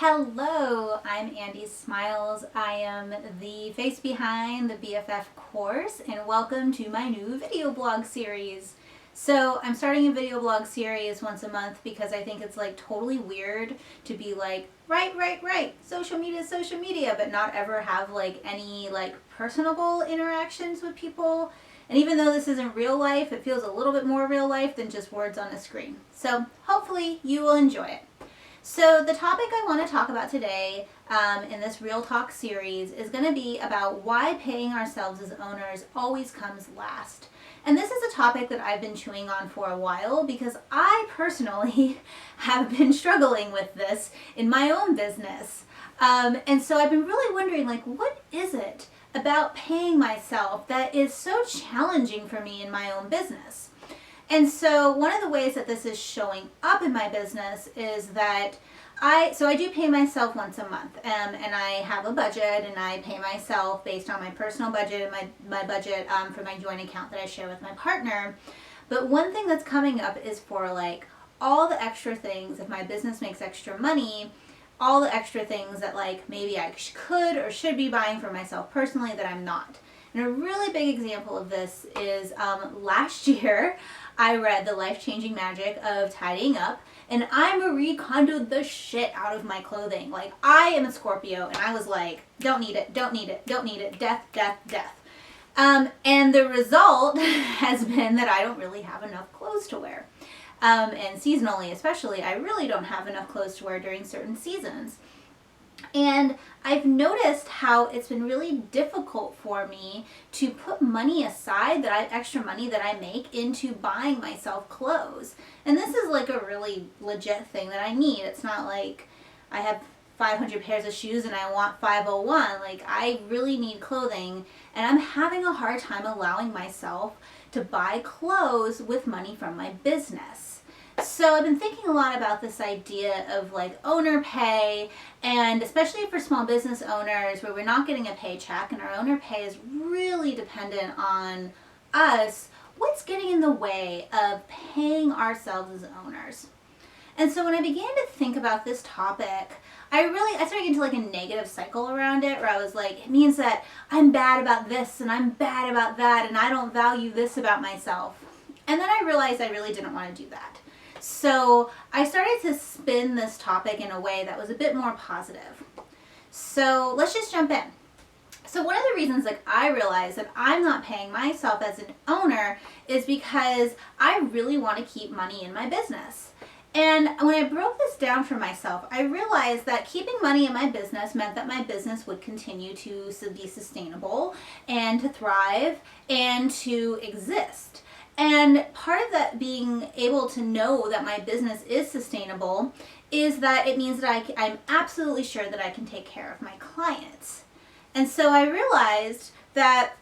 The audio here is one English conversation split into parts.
Hello, I'm Andi Smiles. I am the face behind the BFF course, and welcome to my new video blog series. So I'm starting a video blog series once a month because I think it's like totally weird to be like, right, social media, but not ever have like any like personable interactions with people. And even though this isn't real life, it feels a little bit more real life than just words on a screen. So hopefully you will enjoy it. So the topic I want to talk about today in this Real Talk series is going to be about why paying ourselves as owners always comes last. And this is a topic that I've been chewing on for a while because I personally have been struggling with this in my own business. And so I've been really wondering, like, what is it about paying myself that is so challenging for me in my own business? And so one of the ways that this is showing up in my business is that I do pay myself once a month, and I have a budget, and I pay myself based on my personal budget and my budget for my joint account that I share with my partner. But one thing that's coming up is for like all the extra things, if my business makes extra money, all the extra things that like maybe I could or should be buying for myself personally that I'm not. And a really big example of this is last year I read The Life-Changing Magic of Tidying Up, and I Marie Kondo'd the shit out of my clothing. Like, I am a Scorpio, and I was like, don't need it, death. And the result has been that I don't really have enough clothes to wear. And seasonally especially, I really don't have enough clothes to wear during certain seasons. And I've noticed how it's been really difficult for me to put money aside, extra money that I make, into buying myself clothes. And this is like a really legit thing that I need. It's not like I have 500 pairs of shoes and I want 501. Like, I really need clothing, and I'm having a hard time allowing myself to buy clothes with money from my business. So I've been thinking a lot about this idea of like owner pay, and especially for small business owners where we're not getting a paycheck and our owner pay is really dependent on us. What's getting in the way of paying ourselves as owners? And so when I began to think about this topic, I started getting into like a negative cycle around it, where I was like, it means that I'm bad about this and I'm bad about that and I don't value this about myself. And then I realized I really didn't want to do that. So I started to spin this topic in a way that was a bit more positive. So let's just jump in. So one of the reasons like I realized that I'm not paying myself as an owner is because I really want to keep money in my business. And when I broke this down for myself, I realized that keeping money in my business meant that my business would continue to be sustainable and to thrive and to exist. And part of that being able to know that my business is sustainable is that it means that I'm absolutely sure that I can take care of my clients. And so I realized that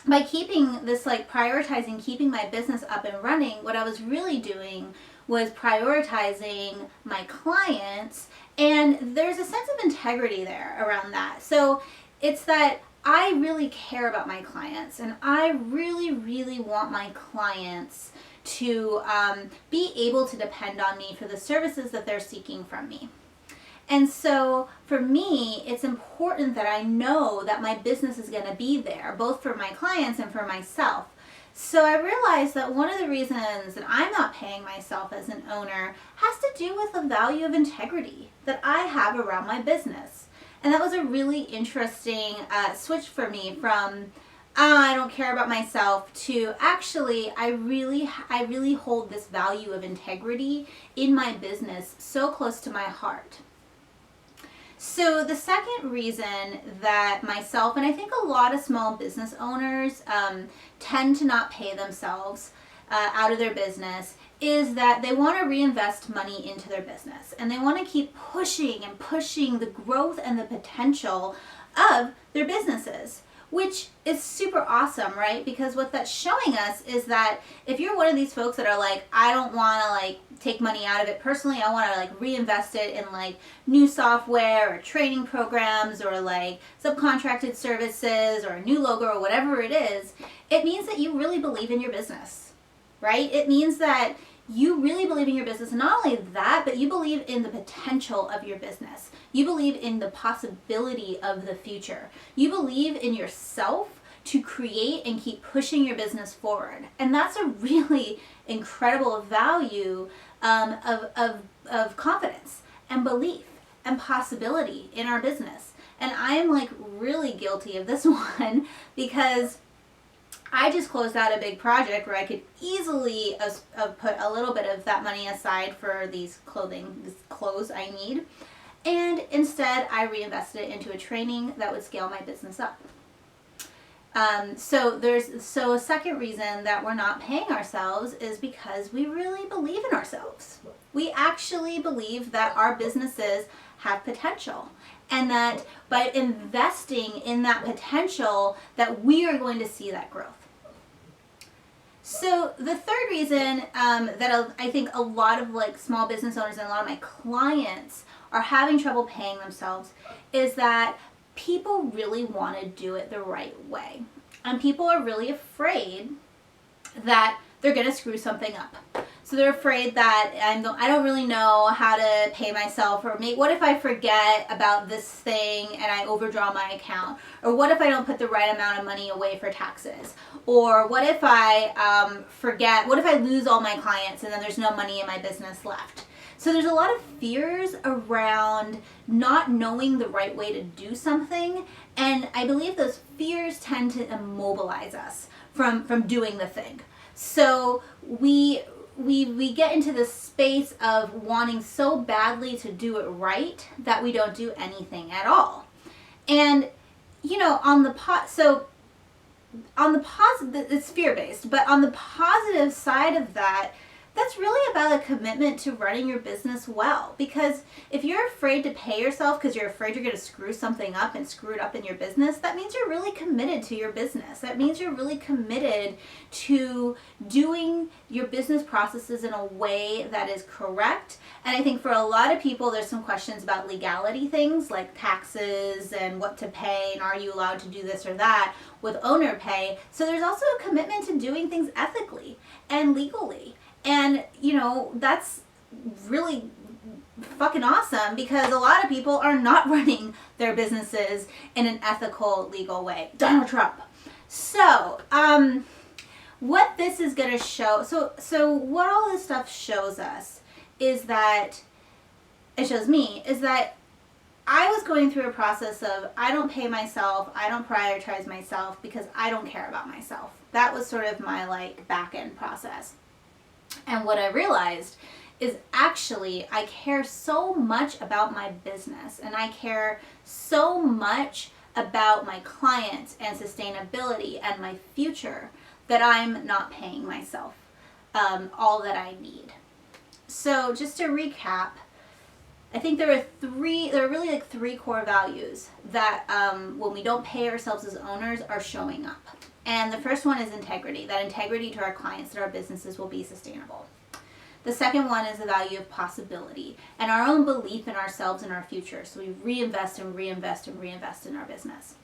by keeping this, like prioritizing keeping my business up and running, what I was really doing was prioritizing my clients, and there's a sense of integrity there around that. So it's that I really care about my clients, and I really want my clients to be able to depend on me for the services that they're seeking from me. And so for me, it's important that I know that my business is going to be there, both for my clients and for myself. So I realized that one of the reasons that I'm not paying myself as an owner has to do with the value of integrity that I have around my business. And that was a really interesting switch for me from I don't care about myself to actually I really hold this value of integrity in my business so close to my heart. So the second reason that myself, and I think a lot of small business owners tend to not pay themselves out of their business, is that they want to reinvest money into their business, and they want to keep pushing the growth and the potential of their businesses, which is super awesome, right? Because what that's showing us is that if you're one of these folks that are like, I don't want to like take money out of it personally, I want to like reinvest it in like new software or training programs or like subcontracted services or a new logo or whatever it is, it means that you really believe in your business, right? It means that you really believe in your business. And not only that, but you believe in the potential of your business. You believe in the possibility of the future. You believe in yourself to create and keep pushing your business forward. And that's a really incredible value of confidence and belief and possibility in our business. And I am like really guilty of this one because I just closed out a big project where I could easily put a little bit of that money aside for these clothes I need. And instead I reinvested it into a training that would scale my business up. So a second reason that we're not paying ourselves is because we really believe in ourselves. We actually believe that our businesses have potential, and that by investing in that potential that we are going to see that growth. So the third reason that I think a lot of like small business owners and a lot of my clients are having trouble paying themselves is that people really want to do it the right way. And people are really afraid that they're going to screw something up. So they're afraid that I don't really know how to pay myself, or what if I forget about this thing and I overdraw my account? Or what if I don't put the right amount of money away for taxes? Or what if I what if I lose all my clients and then there's no money in my business left? So there's a lot of fears around not knowing the right way to do something, and I believe those fears tend to immobilize us from doing the thing. So we get into this space of wanting so badly to do it right that we don't do anything at all. And on the positive, it's fear-based, but on the positive side of that, that's really about a commitment to running your business well. Because if you're afraid to pay yourself because you're afraid you're going to screw something up and screw it up in your business, that means you're really committed to your business. That means you're really committed to doing your business processes in a way that is correct. And I think for a lot of people, there's some questions about legality things like taxes and what to pay and are you allowed to do this or that with owner pay. So there's also a commitment to doing things ethically and legally. And, that's really fucking awesome because a lot of people are not running their businesses in an ethical, legal way. Donald Trump. So, what this is going to show, so what all this stuff shows us is that, it shows me, is that I was going through a process of I don't pay myself, I don't prioritize myself because I don't care about myself. That was sort of my back end process. And what I realized is actually I care so much about my business and I care so much about my clients and sustainability and my future that I'm not paying myself all that I need. So just to recap, I think there are really three core values that when we don't pay ourselves as owners are showing up. And the first one is integrity, that integrity to our clients, that our businesses will be sustainable. The second one is the value of possibility and our own belief in ourselves and our future. So we reinvest and reinvest and reinvest in our business.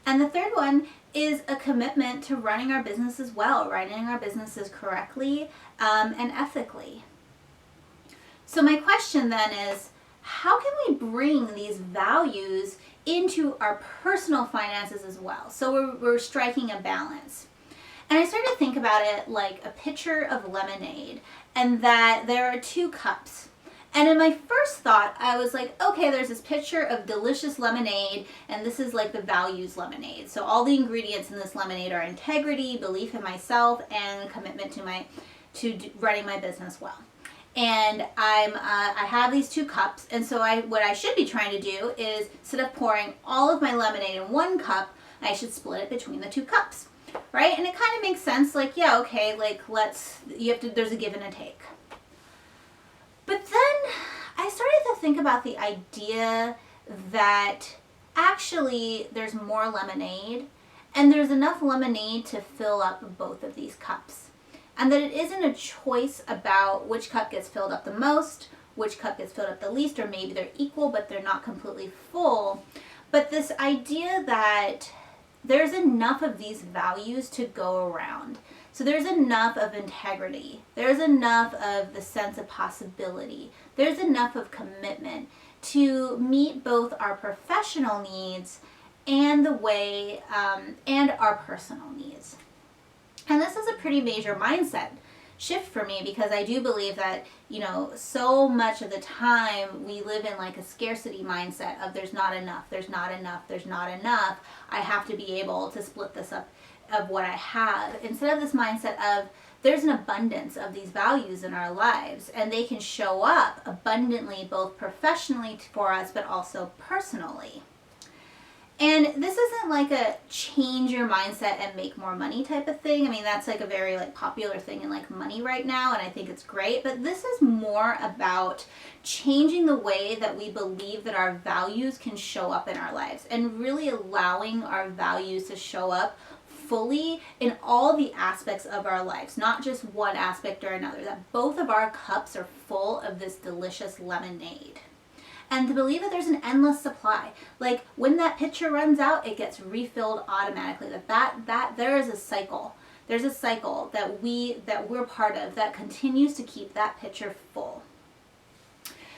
And the third one is a commitment to running our businesses well, running our businesses correctly and ethically. So my question then is, how can we bring these values into our personal finances as well? So we're striking a balance. And I started to think about it like a pitcher of lemonade, and that there are two cups. And in my first thought, I was like, okay, there's this pitcher of delicious lemonade, and this is like the values lemonade. So all the ingredients in this lemonade are integrity, belief in myself, and commitment to running my business well. And I have these two cups, and so what I should be trying to do is, instead of pouring all of my lemonade in one cup, I should split it between the two cups, right? And it kind of makes sense, yeah, okay, there's a give and a take. But then I started to think about the idea that actually there's more lemonade, and there's enough lemonade to fill up both of these cups. And that it isn't a choice about which cup gets filled up the most, which cup gets filled up the least, or maybe they're equal but they're not completely full. But this idea that there's enough of these values to go around. So there's enough of integrity. There's enough of the sense of possibility. There's enough of commitment to meet both our professional needs and and our personal needs. And this is a pretty major mindset shift for me, because I do believe that, so much of the time we live in like a scarcity mindset of there's not enough, there's not enough, there's not enough. I have to be able to split this up of what I have, instead of this mindset of there's an abundance of these values in our lives, and they can show up abundantly both professionally for us but also personally. And this isn't like a change your mindset and make more money type of thing. I mean, that's like a very like popular thing in like money right now, and I think it's great. But this is more about changing the way that we believe that our values can show up in our lives, and really allowing our values to show up fully in all the aspects of our lives, not just one aspect or another, that both of our cups are full of this delicious lemonade. And to believe that there's an endless supply. Like when that pitcher runs out, it gets refilled automatically. That there is a cycle. There's a cycle that we're part of that continues to keep that pitcher full.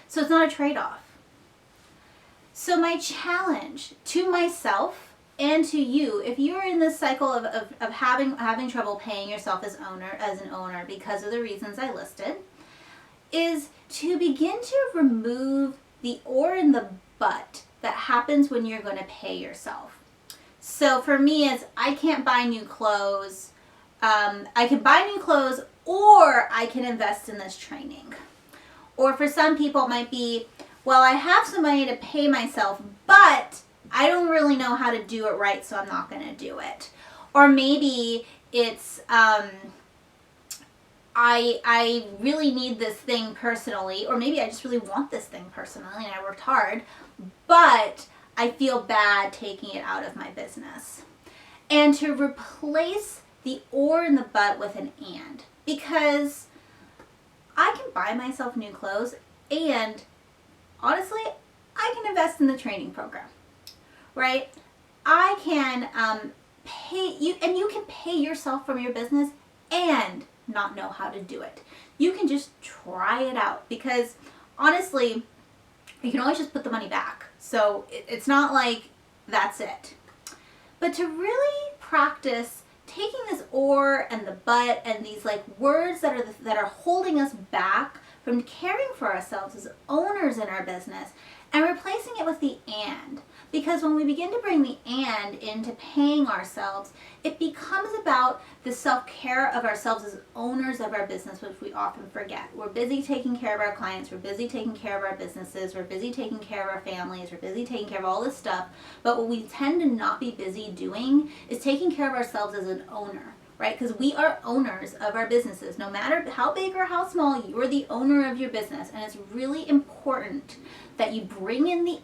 So it's not a trade-off. So my challenge to myself and to you, if you're in this cycle of having trouble paying yourself as an owner because of the reasons I listed, is to begin to remove the or in the but that happens when you're going to pay yourself. So for me, it's I can't buy new clothes. I can buy new clothes, or I can invest in this training. Or for some people, it might be, well, I have some money to pay myself, but I don't really know how to do it right, so I'm not going to do it. Or maybe it's I really need this thing personally, or maybe I just really want this thing personally and I worked hard, but I feel bad taking it out of my business. And to replace the or and the but with an and, because I can buy myself new clothes, and honestly, I can invest in the training program, right? I can pay you, and you can pay yourself from your business and not know how to do it. You can just try it out, because honestly, you can always just put the money back. So it's not like that's it. But to really practice taking this or and the but and these like words that are holding us back from caring for ourselves as owners in our business, and replacing it with the and. Because when we begin to bring the and into paying ourselves, it becomes about the self-care of ourselves as owners of our business, which we often forget. We're busy taking care of our clients, we're busy taking care of our businesses, we're busy taking care of our families, we're busy taking care of all this stuff. But what we tend to not be busy doing is taking care of ourselves as an owner, right? Because we are owners of our businesses. No matter how big or how small, you are the owner of your business. And it's really important that you bring in the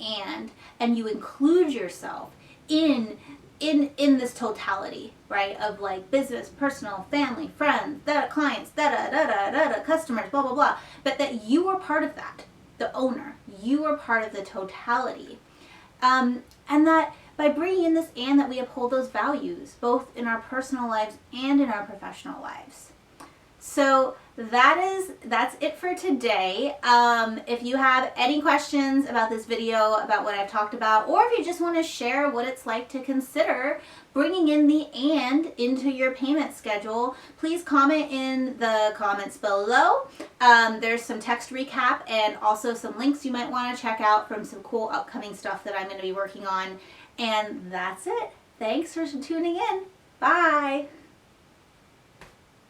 and you include yourself in this totality, right? Of like business, personal, family, friends, clients, customers, blah, blah, blah. But that you are part of that, the owner. You are part of the totality. And that by bringing in this and, that we uphold those values, both in our personal lives and in our professional lives. So that's it for today. If you have any questions about this video, about what I've talked about, or if you just want to share what it's like to consider bringing in the and into your payment schedule, please comment in the comments below. There's some text recap and also some links you might want to check out from some cool upcoming stuff that I'm going to be working on. And that's it. Thanks for tuning in. Bye.